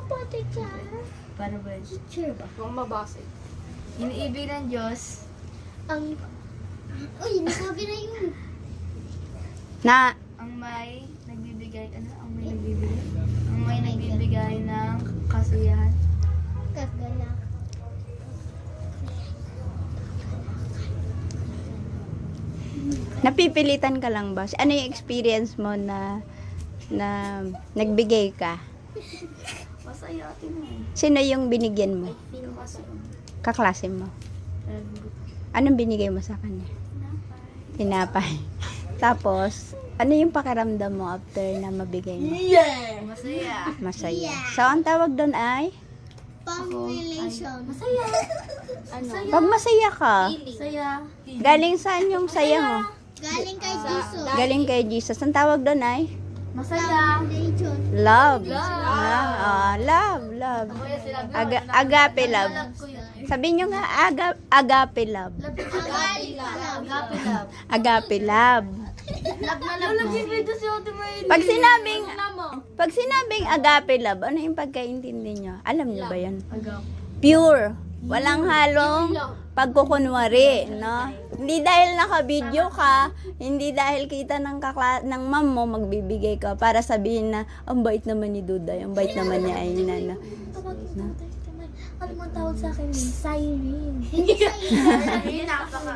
pati ka. Para ba? Teacher ba? Huwag mabasa. Iniibig ng Diyos Ang... Uy, nasabi na yun. Na, ang may nagbibigay, ang may nagbibigay ng kasiyahan. Kagalak. napipilitan ka lang ba? Ano yung experience mo na nagbigay ka? Masaya atin mo. Sino yung binigyan mo? Feel kasi. Kaklase mo? Anong binigay mo sa kanya? Tinapay. Tapos, ano yung pakiramdam mo after na mabigay mo? Yeah! Masaya. Masaya. So, ang tawag doon ay? Pang-relation. Masaya. Ano? Pag masaya ka, Masaya. galing saan yung saya mo? Galing kay Jesus. Galing kay Jesus. Ang tawag doon ay? Masaya. Relation. Love. Love. Love. Ako yung sinabi mo, Agape love. alam ko yun. Sabihin nyo nga, agape love. Agape love. Agape love. Love na love. Nag-video si Ate May. Pag sinabing agape love, ano yung pagkaintindi nyo? Alam nyo ba yan? Agape. Pure. Walang halong pagkukunwari, no? Hindi dahil naka-video ka, hindi dahil kita ng mom mo, magbibigay ka para sabihin na, ang bait naman ni Duday, ang bait naman niya ay nana. Ano mo tawag sa akin? Siren.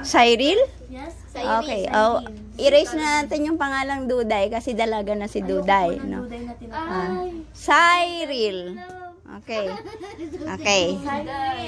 Cyril? Yes? Okay. Oh, erase na natin yung pangalang Duday kasi dalaga na si Duday, no? Ay. Cyril. Okay. Okay. Siren.